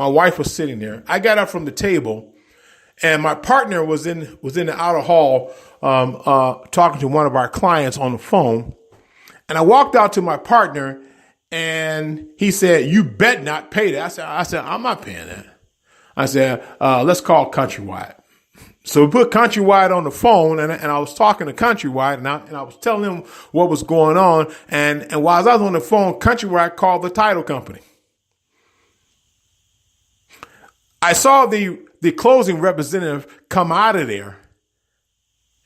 My wife was sitting there. I got up from the table, and my partner was in the outer hall talking to one of our clients on the phone. And I walked out to my partner, and he said, "You bet not pay that." I said, "I'm not paying that." I said, "Let's call Countrywide." So we put Countrywide on the phone, and I was talking to Countrywide, and I was telling them what was going on. And while I was on the phone, Countrywide called the title company. I saw the closing representative come out of there,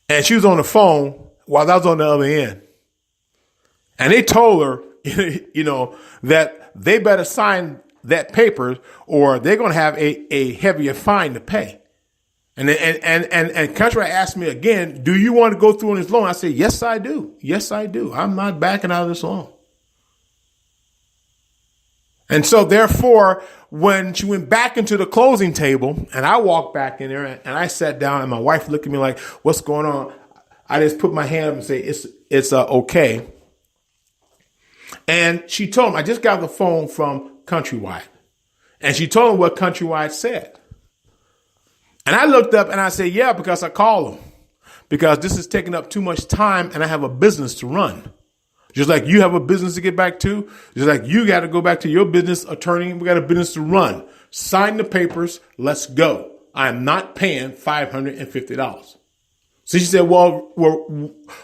and she was on the phone while I was on the other end. And they told her, that they better sign that paper or they're going to have a heavier fine to pay. And Countrywide asked me again, "Do you want to go through on this loan?" I said, "Yes, I do. Yes, I do. I'm not backing out of this loan." And so therefore, when she went back into the closing table and I walked back in there and I sat down and my wife looked at me like, "What's going on?" I just put my hand up and say, it's okay. And she told him, I just got the phone from Countrywide. And she told him what Countrywide said. And I looked up and I said, "Yeah, because I called them. Because this is taking up too much time and I have a business to run. Just like you have a business to get back to. Just like you got to go back to your business attorney. We got a business to run. Sign the papers. Let's go. I am not paying $550. So she said, well,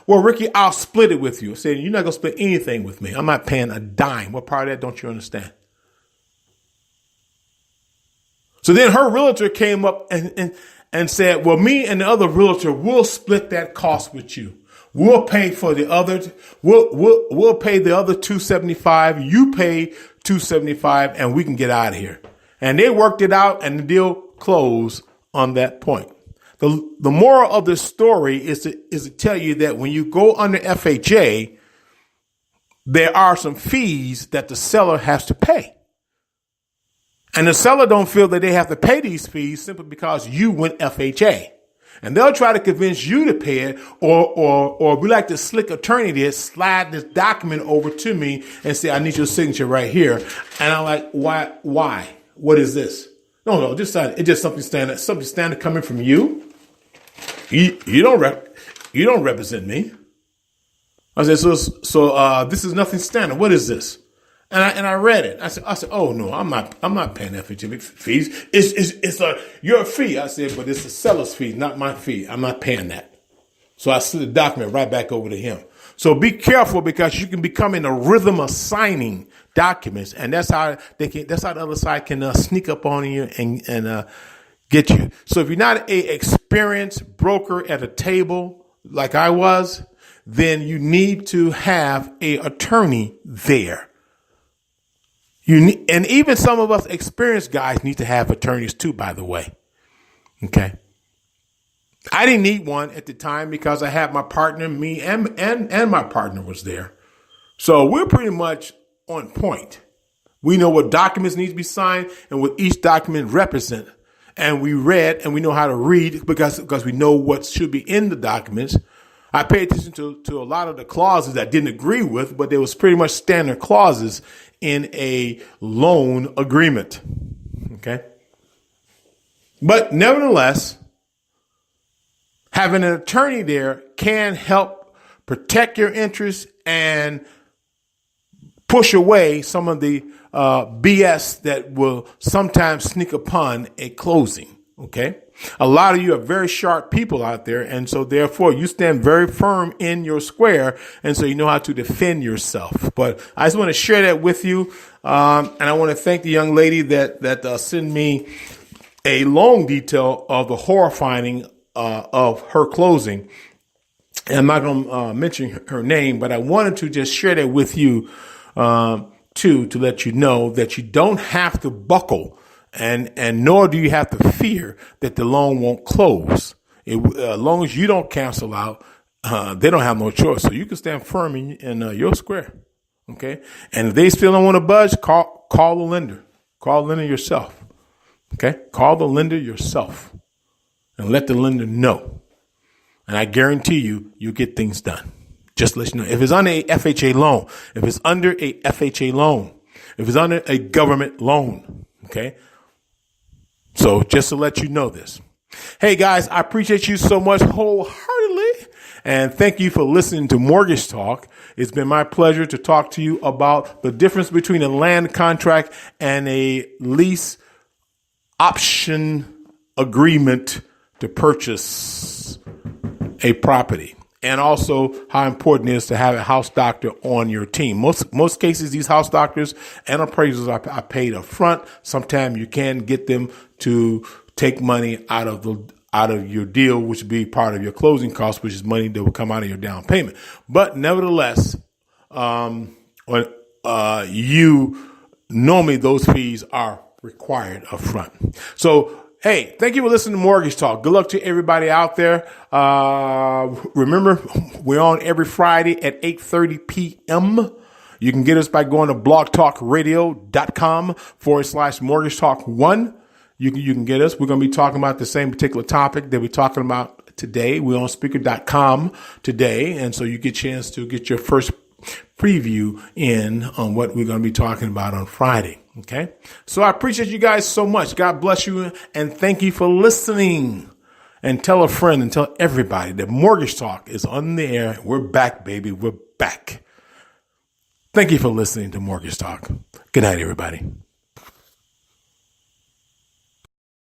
Ricky, I'll split it with you. I said, "You're not going to split anything with me. I'm not paying a dime. What part of that don't you understand?" So then her realtor came up and said, "Well, me and the other realtor will split that cost with you. We'll pay for the other. We'll pay the other $275. You pay $275, and we can get out of here." And they worked it out, and the deal closed on that point. The moral of the story is to tell you that when you go under FHA, there are some fees that the seller has to pay. And the seller don't feel that they have to pay these fees simply because you went FHA. And they'll try to convince you to pay it, or we like the slick attorney did, slide this document over to me and say, "I need your signature right here." And I'm like, why? What is this? No, just sign it. It's just something standard coming from you. You don't represent me. I said, so this is nothing standard. What is this? And I read it. I said, "Oh no, I'm not paying FHA fees. It's your fee." I said, "But it's the seller's fee, not my fee. I'm not paying that." So I slid the document right back over to him. So be careful, because you can become in a rhythm of signing documents, and that's how the other side can sneak up on you and get you. So if you're not a experienced broker at a table like I was, then you need to have a attorney there. And even some of us experienced guys need to have attorneys too, by the way. Okay. I didn't need one at the time because I had my partner, me and my partner was there. So we're pretty much on point. We know what documents need to be signed and what each document represents. And we read and we know how to read because we know what should be in the documents. I paid attention to a lot of the clauses I didn't agree with, but there was pretty much standard clauses in a loan agreement. Okay. But nevertheless, having an attorney there can help protect your interests and push away some of the BS that will sometimes sneak upon a closing. Okay. A lot of you are very sharp people out there. And so therefore you stand very firm in your square. And so you know how to defend yourself. But I just want to share that with you. And I want to thank the young lady that sent me a long detail of the horrifying of her closing. And I'm not going to mention her name, but I wanted to just share that with you, to let you know that you don't have to buckle and nor do you have to fear that the loan won't close. As long as you don't cancel out, they don't have no choice. So you can stand firm in your square. Okay. And if they still don't want to budge, call the lender. Call the lender yourself. Okay. Call the lender yourself and let the lender know. And I guarantee you'll get things done. Just let you know. If it's under a FHA loan, if it's under a FHA loan, if it's under a government loan, okay, So just to let you know this. Hey guys, I appreciate you so much wholeheartedly. And thank you for listening to Mortgage Talk. It's been my pleasure to talk to you about the difference between a land contract and a lease option agreement to purchase a property. And also how important it is to have a house doctor on your team. Most cases, these house doctors and appraisers are paid up front. Sometimes you can get them to take money out of your deal, which would be part of your closing costs, which is money that will come out of your down payment. But nevertheless, normally those fees are required up front. So, hey, thank you for listening to Mortgage Talk. Good luck to everybody out there. Remember, we're on every Friday at 8:30 p.m. You can get us by going to blogtalkradio.com/Mortgage Talk 1. You can get us. We're going to be talking about the same particular topic that we're talking about today. We're on speaker.com today. And so you get a chance to get your first preview in on what we're going to be talking about on Friday. Okay. So I appreciate you guys so much. God bless you. And thank you for listening. And tell a friend and tell everybody that Mortgage Talk is on the air. We're back, baby. We're back. Thank you for listening to Mortgage Talk. Good night, everybody.